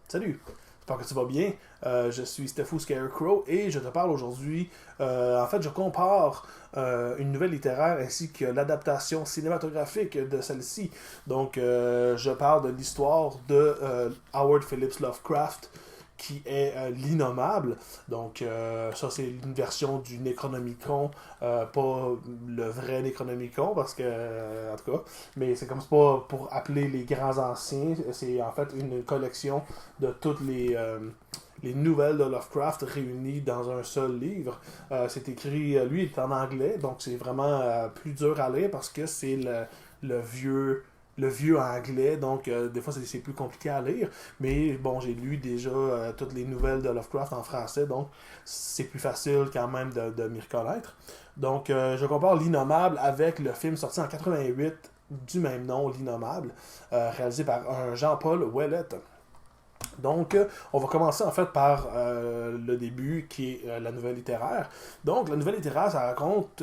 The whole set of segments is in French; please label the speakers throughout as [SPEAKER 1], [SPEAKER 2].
[SPEAKER 1] Salut, j'espère que tu vas bien. Je suis Steffu Scarecrow et je te parle aujourd'hui. En fait, je compare une nouvelle littéraire ainsi que l'adaptation cinématographique de celle-ci. Donc, je parle de l'histoire de Howard Phillips Lovecraft qui est l'innommable. Donc, ça, c'est une version du Necronomicon, pas le vrai Necronomicon, parce que, en tout cas, mais c'est pas pour appeler les grands anciens, c'est en fait une collection de toutes les nouvelles de Lovecraft réunies dans un seul livre. C'est écrit, lui, il est en anglais, donc c'est vraiment plus dur à lire parce que c'est le vieux le vieux anglais, donc des fois c'est plus compliqué à lire, mais bon, j'ai lu déjà toutes les nouvelles de Lovecraft en français, donc c'est plus facile quand même de m'y reconnaître. Donc je compare L'Innommable avec le film sorti en 88 du même nom, L'Innommable, réalisé par un Jean-Paul Ouellet. Donc, on va commencer en fait par le début qui est la nouvelle littéraire. Donc, la nouvelle littéraire, ça raconte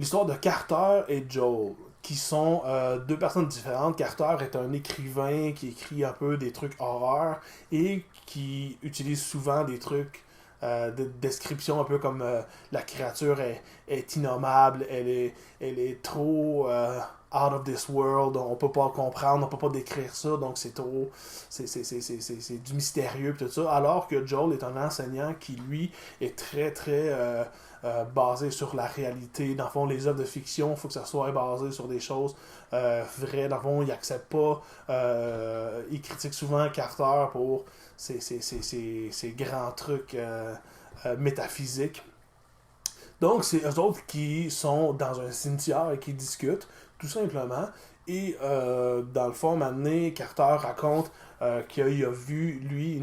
[SPEAKER 1] l'histoire de Carter et Joel, qui sont deux personnes différentes. Carter est un écrivain qui écrit un peu des trucs horreur et qui utilise souvent des trucs de description un peu comme la créature est innommable, elle est trop out of this world, on peut pas comprendre, on peut pas décrire ça, donc c'est trop, c'est du mystérieux et tout ça, alors que Joel est un enseignant qui lui est très basé sur la réalité. Dans le fond, les œuvres de fiction, il faut que ça soit basé sur des choses vraies. Dans le fond, il accepte pas, il critique souvent Carter pour ces grands trucs métaphysiques. Donc, c'est eux autres qui sont dans un cimetière et qui discutent, tout simplement. Et dans le fond, maintenant, Carter raconte qu'il a vu, lui,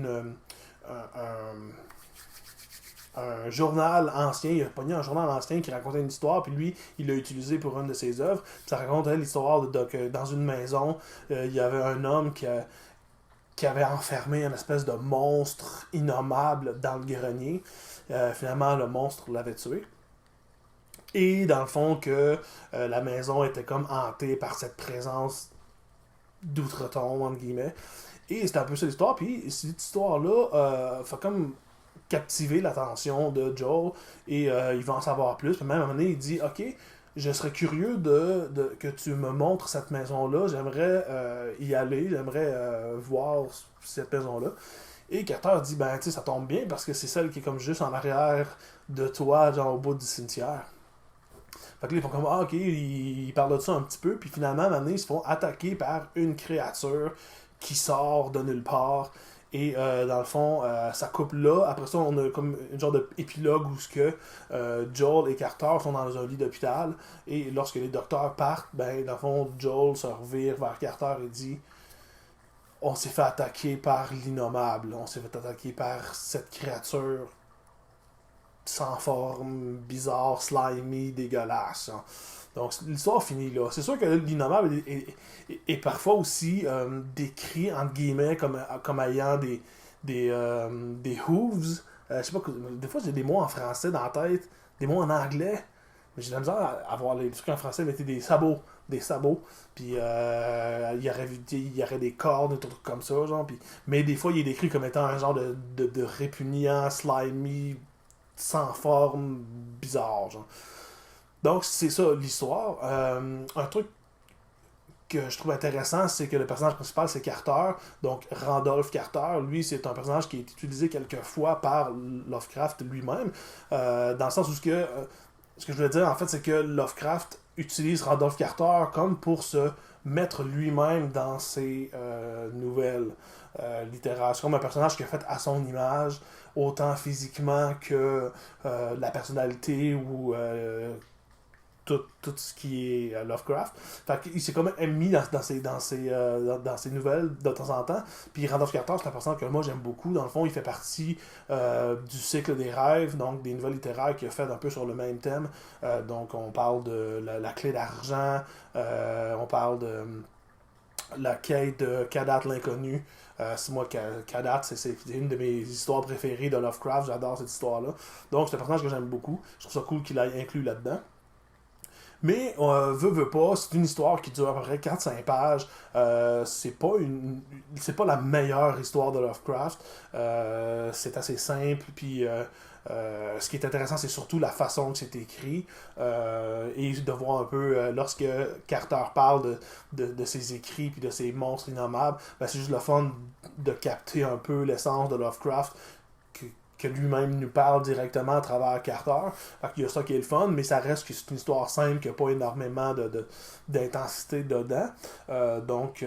[SPEAKER 1] un journal ancien, il a pogné un journal ancien qui racontait une histoire, puis lui, il l'a utilisé pour une de ses œuvres. Puis ça racontait l'histoire que dans une maison, il y avait un homme qui avait enfermé une espèce de monstre innommable dans le grenier. Finalement, le monstre l'avait tué. Et dans le fond, que la maison était comme hantée par cette présence d'outre-tombe, entre guillemets. Et c'était un peu ça l'histoire. Puis cette histoire-là fait comme captiver l'attention de Joel et il va en savoir plus. Puis même à un moment donné, il dit ok, je serais curieux que tu me montres cette maison-là. J'aimerais y aller, j'aimerais voir cette maison-là. Et Carter dit ben, tu sais, ça tombe bien parce que c'est celle qui est comme juste en arrière de toi, genre au bout du cimetière. Fait que là, ils font comme, ah, ok, ils parlent de ça un petit peu, puis finalement, maintenant, ils se font attaquer par une créature qui sort de nulle part. Et dans le fond, ça coupe là. Après ça, on a comme une genre d'épilogue où ce que Joel et Carter sont dans un lit d'hôpital. Et lorsque les docteurs partent, ben, dans le fond, Joel se revire vers Carter et dit on s'est fait attaquer par l'innommable. On s'est fait attaquer par cette créature sans forme, bizarre, slimy, dégueulasse. Hein. Donc l'histoire finit là. C'est sûr que l'innommable est parfois aussi décrit entre guillemets comme ayant des hooves. Je sais pas, des fois j'ai des mots en français dans la tête, des mots en anglais, mais j'ai de la misère à avoir les trucs en français, mais des sabots. Des sabots, puis il y aurait des cordes, des trucs comme ça, genre, puis, mais des fois il est décrit comme étant un genre de répugnant, slimy, sans forme, bizarre. Genre. Donc, c'est ça l'histoire. Un truc que je trouve intéressant, c'est que le personnage principal, c'est Carter. Donc, Randolph Carter, lui, c'est un personnage qui est utilisé quelques fois par Lovecraft lui-même. Dans le sens où ce que je veux dire, en fait, c'est que Lovecraft utilise Randolph Carter comme pour se mettre lui-même dans ses nouvelles littéraires. C'est comme un personnage qui est fait à son image, autant physiquement que la personnalité ou tout ce qui est Lovecraft. Fait qu'il s'est quand même mis dans ses nouvelles de temps en temps. Puis Randolph Carter, c'est un personnage que moi j'aime beaucoup. Dans le fond, il fait partie du cycle des rêves, donc des nouvelles littéraires qu'il a fait un peu sur le même thème. Donc on parle de la clé d'argent, on parle de la quête de Kadat l'inconnu. C'est moi, Kadat, c'est une de mes histoires préférées de Lovecraft. J'adore cette histoire-là. Donc c'est un personnage que j'aime beaucoup. Je trouve ça cool qu'il ait inclus là-dedans. Mais, veut pas, c'est une histoire qui dure à peu près 4-5 pages. C'est pas la meilleure histoire de Lovecraft. C'est assez simple, puis ce qui est intéressant, c'est surtout la façon que c'est écrit, et de voir un peu, lorsque Carter parle de ses écrits puis de ses monstres innommables, ben, c'est juste le fun de capter un peu l'essence de Lovecraft, que lui-même nous parle directement à travers Carter. Fait qu'il y a ça qui est le fun, mais ça reste que c'est une histoire simple, qui n'a pas énormément d'intensité dedans. Donc,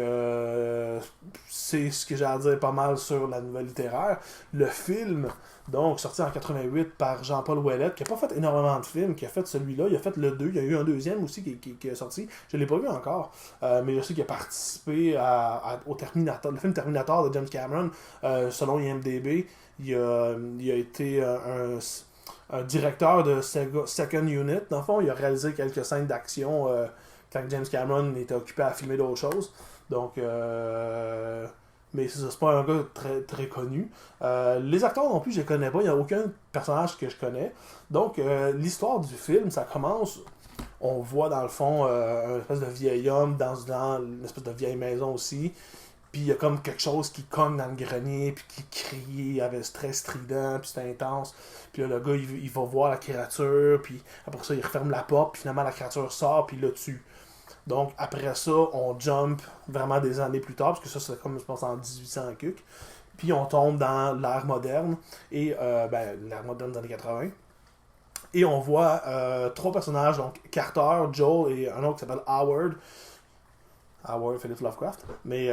[SPEAKER 1] c'est ce que j'ai à dire pas mal sur la nouvelle littéraire. Le film, donc, sorti en 88 par Jean-Paul Ouellet, qui n'a pas fait énormément de films, qui a fait celui-là, il a fait le 2, il y a eu un deuxième aussi qui est sorti. Je ne l'ai pas vu encore, mais je sais qu'il a participé au Terminator, le film Terminator de James Cameron, selon IMDb. Il a été un directeur de Second Unit. Dans le fond, il a réalisé quelques scènes d'action quand James Cameron était occupé à filmer d'autres choses. Donc, mais c'est pas un gars très, très connu. Les acteurs non plus, je les connais pas. Il n'y a aucun personnage que je connais. Donc, l'histoire du film, ça commence. On voit dans le fond un espèce de vieil homme dans une espèce de vieille maison aussi. Puis il y a comme quelque chose qui cogne dans le grenier, puis qui crie avec très strident, puis c'est intense. Puis là, le gars, il va voir la créature, puis après ça, il referme la porte, puis finalement, la créature sort, puis il le tue. Donc, après ça, on jump vraiment des années plus tard, parce que ça, c'est comme, je pense, en 1800 cuc. Puis on tombe dans l'ère moderne, et l'ère moderne des années 80. Et on voit trois personnages, donc Carter, Joel et un autre qui s'appelle Howard, Philip Lovecraft. Mais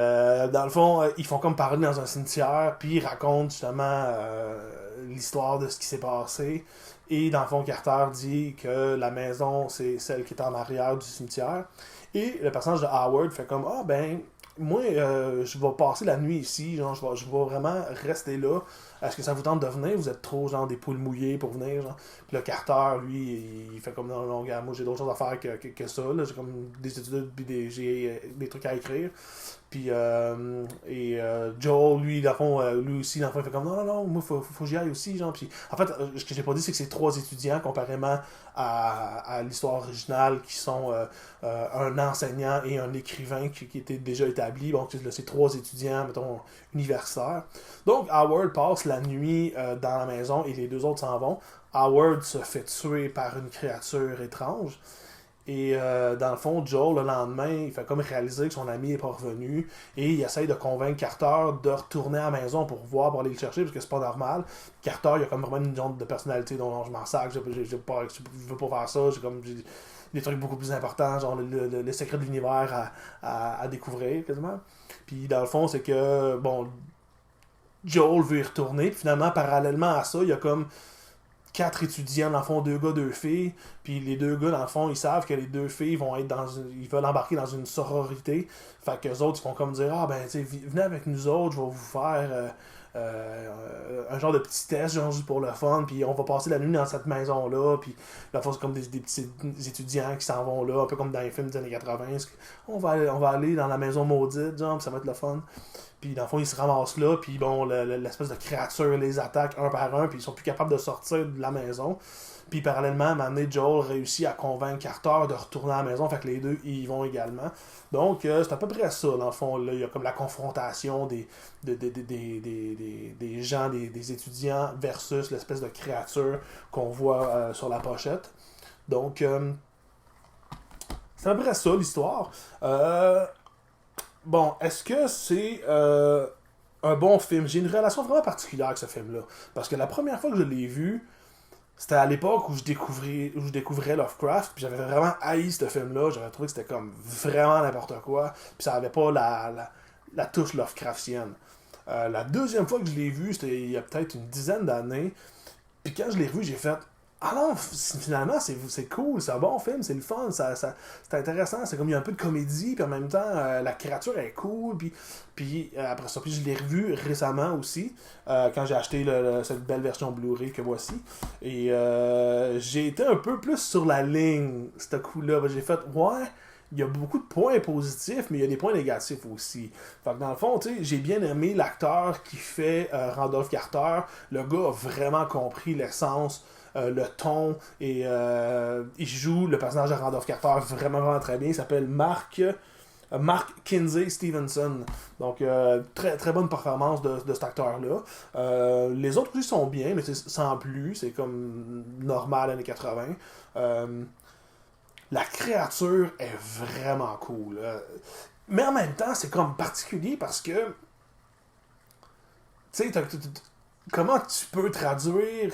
[SPEAKER 1] dans le fond, ils font comme parler dans un cimetière, puis ils racontent justement l'histoire de ce qui s'est passé. Et dans le fond, Carter dit que la maison, c'est celle qui est en arrière du cimetière. Et le personnage de Howard fait comme, ah ben, moi, je vais passer la nuit ici, genre, je vais vraiment rester là. Est-ce que ça vous tente de venir? Vous êtes trop, genre, des poules mouillées pour venir, genre. Puis le Carter, lui, il fait comme, non, non, gars, moi, j'ai d'autres choses à faire que ça, là. J'ai comme des études, puis j'ai des trucs à écrire. Puis, Joel, lui, dans le fond, lui aussi, dans le fond, il fait comme, non, non, non, moi, faut que j'y aille aussi, genre. Puis, en fait, ce que j'ai pas dit, c'est que c'est trois étudiants, comparément à l'histoire originale, qui sont un enseignant et un écrivain qui étaient déjà établis. Donc, c'est trois étudiants, mettons, universitaires. Donc, Howard passe la nuit dans la maison et les deux autres s'en vont. Howard se fait tuer par une créature étrange. Et dans le fond, Joel, le lendemain, il fait comme réaliser que son ami n'est pas revenu. Et il essaye de convaincre Carter de retourner à la maison pour aller le chercher, parce que c'est pas normal. Carter, il a comme vraiment une genre de personnalité dont je m'en sac. Je veux pas faire ça. J'ai des trucs beaucoup plus importants, genre le secret de l'univers à découvrir, quasiment. Puis dans le fond, c'est que, bon, Joel veut y retourner. Puis finalement, parallèlement à ça, il y a comme 4 étudiants, dans le fond, 2 gars, 2 filles. Puis les 2 gars, dans le fond, ils savent que les 2 filles vont être ils veulent embarquer dans une sororité. Fait que les autres, ils font comme dire, ah ben, tu sais, venez avec nous autres, je vais vous faire un genre de petit test, genre juste pour le fun. Puis on va passer la nuit dans cette maison-là. Puis la fois, c'est comme des petits étudiants qui s'en vont là, un peu comme dans les films des années 80. On va aller dans la maison maudite, genre, puis ça va être le fun. Puis dans le fond, ils se ramassent là, puis bon, l'espèce de créature les attaque un par un, puis ils sont plus capables de sortir de la maison. Puis parallèlement, à un moment donné, Joel réussit à convaincre Carter de retourner à la maison, fait que les deux y vont également. Donc, c'est à peu près ça, dans le fond. Là, il y a comme la confrontation des gens, des étudiants, versus l'espèce de créature qu'on voit sur la pochette. Donc, c'est à peu près ça, l'histoire. Bon, est-ce que c'est un bon film? J'ai une relation vraiment particulière avec ce film-là. Parce que la première fois que je l'ai vu, c'était à l'époque où je découvrais Lovecraft, puis j'avais vraiment haï ce film-là. J'avais trouvé que c'était comme vraiment n'importe quoi, puis ça avait pas la touche Lovecraftienne. La deuxième fois que je l'ai vu, c'était il y a peut-être une dizaine d'années, puis quand je l'ai revu, j'ai fait ah non, finalement, c'est cool, c'est un bon film, c'est le fun, c'est intéressant, c'est comme il y a un peu de comédie, puis en même temps, la créature est cool, puis après ça, puis je l'ai revu récemment aussi, quand j'ai acheté cette belle version Blu-ray que voici, et j'ai été un peu plus sur la ligne, ce coup-là, j'ai fait, ouais, il y a beaucoup de points positifs, mais il y a des points négatifs aussi. Fait que dans le fond, tu sais, j'ai bien aimé l'acteur qui fait Randolph Carter. Le gars a vraiment compris l'essence le ton, et il joue le personnage de Randolph Carter vraiment, vraiment très bien. Il s'appelle Mark Kinsey Stevenson. Donc, très, très bonne performance de cet acteur-là. Les autres aussi sont bien, mais c'est sans plus. C'est comme normal, années 80. La créature est vraiment cool. Mais en même temps, c'est comme particulier parce que, tu sais, comment tu peux traduire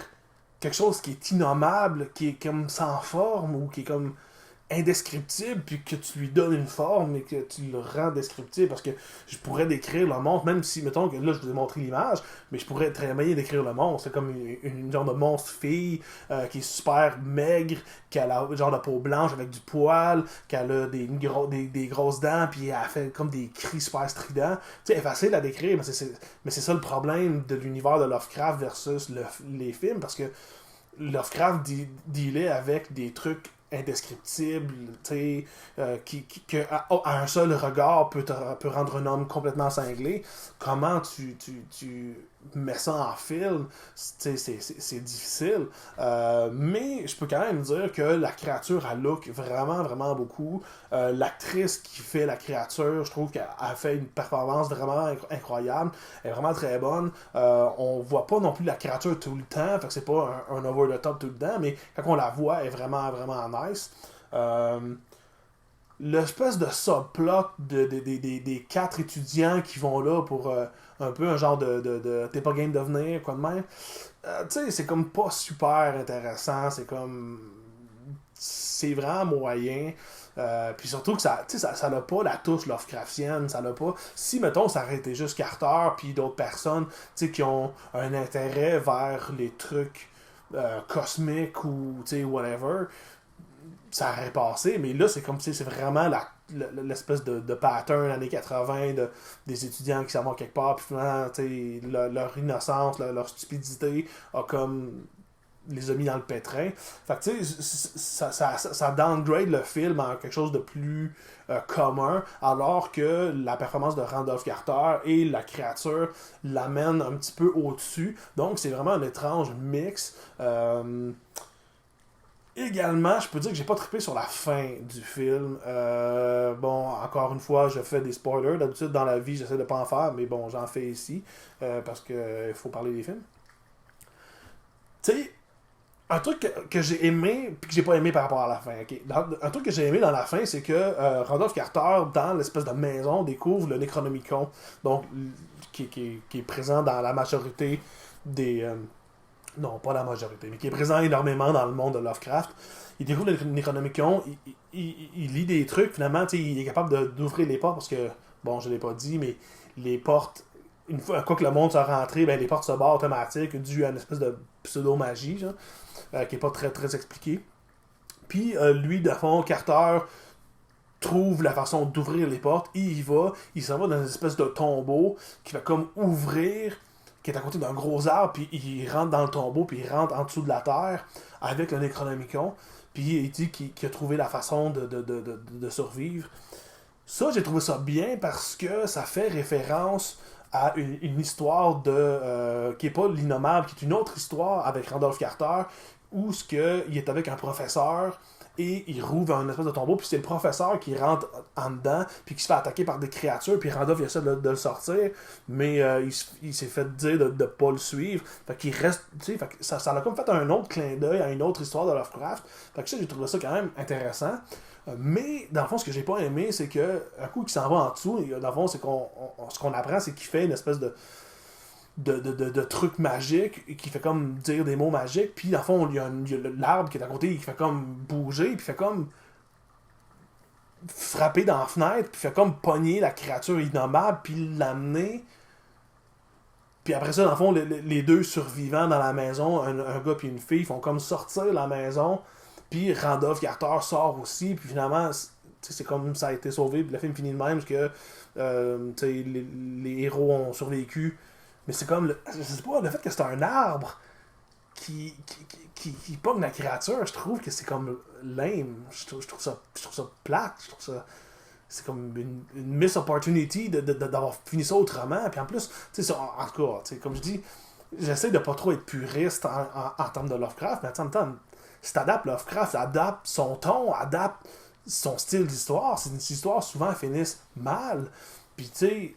[SPEAKER 1] quelque chose qui est innommable, qui est comme sans forme, ou qui est comme indescriptible, puis que tu lui donnes une forme et que tu le rends descriptible, parce que je pourrais décrire le monstre, même si, mettons que là je vous ai montré l'image, mais je pourrais très bien décrire le monstre. C'est comme une genre de monstre fille qui est super maigre, qui a la genre de peau blanche avec du poil, qui a des grosses dents, puis elle fait comme des cris super stridents. Tu sais, elle est facile à décrire, mais c'est ça le problème de l'univers de Lovecraft versus les films, parce que Lovecraft dealait avec des trucs indescriptible, tu sais, que à un seul regard peut rendre un homme complètement cinglé. Comment tu mets ça en film, c'est difficile. Mais je peux quand même dire que la créature, elle look vraiment, vraiment beaucoup. L'actrice qui fait la créature, je trouve qu'elle a fait une performance vraiment incroyable. Elle est vraiment très bonne. On voit pas non plus la créature tout le temps, fait que c'est pas un over the top tout le temps, mais quand on la voit, elle est vraiment, vraiment nice. L'espèce de subplot des 4 étudiants qui vont là pour un peu un genre de t'es pas game de venir, quoi de même. Tu sais, c'est comme pas super intéressant, c'est vraiment moyen. Puis surtout que ça n'a pas la touche Lovecraftienne, ça n'a pas. Si mettons ça aurait été juste Carter puis d'autres personnes qui ont un intérêt vers les trucs cosmiques ou whatever, ça aurait passé, mais là c'est comme c'est vraiment l'espèce de pattern années 80 des étudiants qui s'en vont quelque part, puis finalement leur innocence, leur stupidité a comme les a mis dans le pétrin. Fait que tu sais, ça downgrade le film en quelque chose de plus commun, alors que la performance de Randolph Carter et la créature l'amènent un petit peu au-dessus. Donc c'est vraiment un étrange mix. Également, je peux dire que j'ai pas trippé sur la fin du film. Bon, encore une fois, je fais des spoilers. D'habitude, dans la vie, j'essaie de pas en faire, mais bon, j'en fais ici, parce que faut parler des films. Tu sais, un truc que j'ai aimé, puis que j'ai pas aimé par rapport à la fin, ok? Un truc que j'ai aimé dans la fin, c'est que Randolph Carter, dans l'espèce de maison, découvre le Necronomicon, donc, qui est présent dans la majorité des... non, pas la majorité, mais qui est présent énormément dans le monde de Lovecraft. Il découvre le Necronomicon, il lit des trucs, finalement, il est capable d'ouvrir les portes, parce que, bon, je l'ai pas dit, mais les portes, une fois que le monde soit rentré, ben, les portes se barrent automatiques, dû à une espèce de pseudo-magie, genre, qui est pas très, très expliquée. Puis, lui, de fond, Carter trouve la façon d'ouvrir les portes, il s'en va dans une espèce de tombeau qui va comme ouvrir, qui est à côté d'un gros arbre, puis il rentre dans le tombeau, puis il rentre en dessous de la terre avec le Necronomicon, puis il dit qu'il a trouvé la façon de survivre. Ça, j'ai trouvé ça bien parce que ça fait référence à une histoire qui est pas l'innommable, qui est une autre histoire avec Randolph Carter, où il est avec un professeur et il rouvre un espèce de tombeau, puis c'est le professeur qui rentre en dedans, puis qui se fait attaquer par des créatures, puis Randolph il essaie de le sortir, mais il s'est fait dire de pas le suivre, fait qu'il reste, tu sais, ça a comme fait un autre clin d'œil à une autre histoire de Lovecraft, fait que ça, j'ai trouvé ça quand même intéressant. Mais, dans le fond, ce que j'ai pas aimé, c'est que, un coup qu'il s'en va en dessous, dans le fond, c'est ce qu'on apprend, c'est qu'il fait une espèce de truc magique qui fait comme dire des mots magiques, puis dans le fond il y a l'arbre qui est à côté qui fait comme bouger, puis fait comme frapper dans la fenêtre, puis fait comme pogner la créature innommable, puis l'amener, puis après ça dans le fond les deux survivants dans la maison, un gars puis une fille, font comme sortir de la maison, puis Randolph Carter sort aussi, puis finalement c'est comme ça a été sauvé, puis le film finit de même, parce que les héros ont survécu. Mais c'est comme, je sais pas, le fait que c'est un arbre qui pogne la créature, je trouve que c'est comme lame. Je trouve ça plate. Je trouve ça... C'est comme une miss opportunity d'avoir fini ça autrement. Puis en plus, tu sais, en tout cas, comme je dis, j'essaie de pas trop être puriste en termes de Lovecraft, mais en même temps, si t'adaptes Lovecraft, adapte son ton, adapte son style d'histoire. C'est une histoire souvent finissent mal. Puis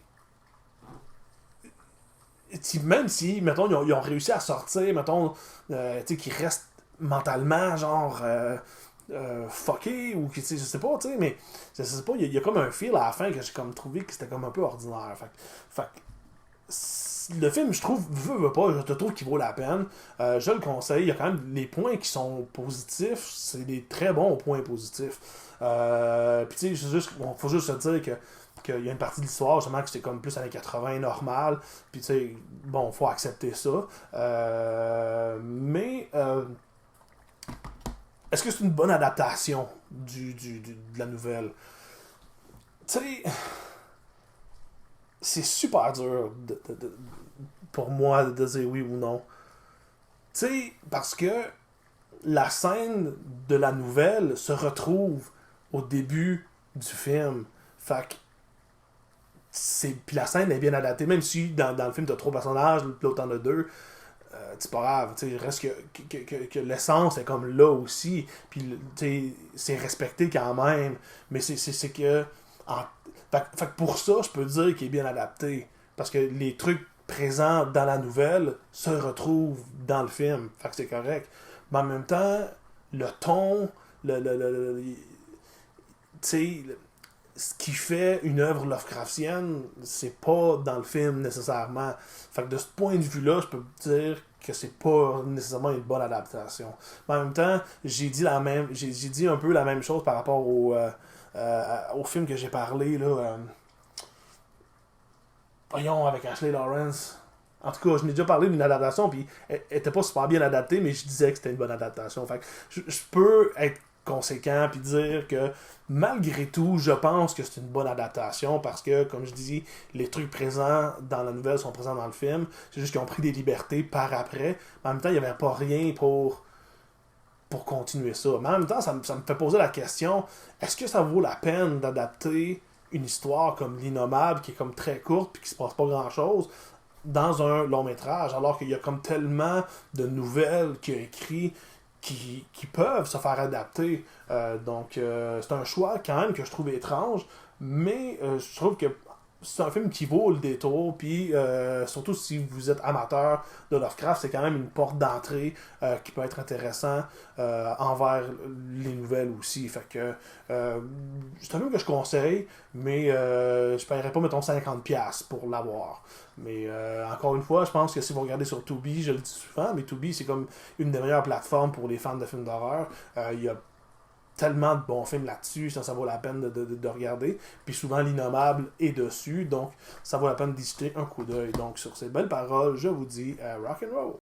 [SPEAKER 1] même si, mettons, ils ont réussi à sortir, mettons, tu sais, qu'ils restent mentalement, genre, fucké, ou je sais pas, tu sais, mais je sais pas, il y a comme un feel à la fin que j'ai comme trouvé que c'était comme un peu ordinaire. Fait le film, je trouve, veut pas, je te trouve qu'il vaut la peine. Je le conseille. Il y a quand même les points qui sont positifs. C'est des très bons points positifs. Puis tu sais, faut juste se dire qu'il y a une partie de l'histoire, justement, que c'est comme plus années 80 normal. Puis tu sais, bon, faut accepter ça. Mais est-ce que c'est une bonne adaptation de la nouvelle? Tu sais, c'est super dur pour moi de dire oui ou non. Tu sais, parce que la scène de la nouvelle se retrouve au début du film. Fait que puis la scène est bien adaptée, même si dans le film t'as 3 personnages, l'autre t'en a 2, c'est pas grave, tu sais, reste que l'essence est comme là aussi, puis c'est respecté quand même, mais c'est que en, fait que pour ça, je peux dire qu'il est bien adapté, parce que les trucs présents dans la nouvelle se retrouvent dans le film, fait que c'est correct, mais en même temps, le ton, tu sais, ce qui fait une œuvre Lovecraftienne, c'est pas dans le film nécessairement. Fait que de ce point de vue-là, je peux dire que c'est pas nécessairement une bonne adaptation. Mais en même temps, j'ai dit un peu la même chose par rapport au film que j'ai parlé, là. Voyons, avec Ashley Lawrence. En tout cas, je n'ai déjà parlé d'une adaptation, puis elle était pas super bien adaptée, mais je disais que c'était une bonne adaptation. Fait que je peux être conséquent puis dire que malgré tout, je pense que c'est une bonne adaptation parce que, comme je dis, les trucs présents dans la nouvelle sont présents dans le film. C'est juste qu'ils ont pris des libertés par après. Mais en même temps, il n'y avait pas rien pour continuer ça. Mais en même temps, ça me fait poser la question, est-ce que ça vaut la peine d'adapter une histoire comme L'Innommable, qui est comme très courte puis qui se passe pas grand-chose, dans un long métrage, alors qu'il y a comme tellement de nouvelles qu'il a écrit qui peuvent se faire adapter. Donc, c'est un choix quand même que je trouve étrange, mais je trouve que c'est un film qui vaut le détour, puis surtout si vous êtes amateur de Lovecraft, c'est quand même une porte d'entrée qui peut être intéressant envers les nouvelles aussi. Fait que c'est un film que je conseille, mais je paierais pas, mettons, 50$ pour l'avoir. Mais encore une fois, je pense que si vous regardez sur Tubi, je le dis souvent, mais Tubi, c'est comme une des meilleures plateformes pour les fans de films d'horreur. Il y a tellement de bons films là-dessus, ça vaut la peine de regarder. Puis souvent, L'Innommable est dessus, donc ça vaut la peine d'y jeter un coup d'œil. Donc, sur ces belles paroles, je vous dis rock and roll.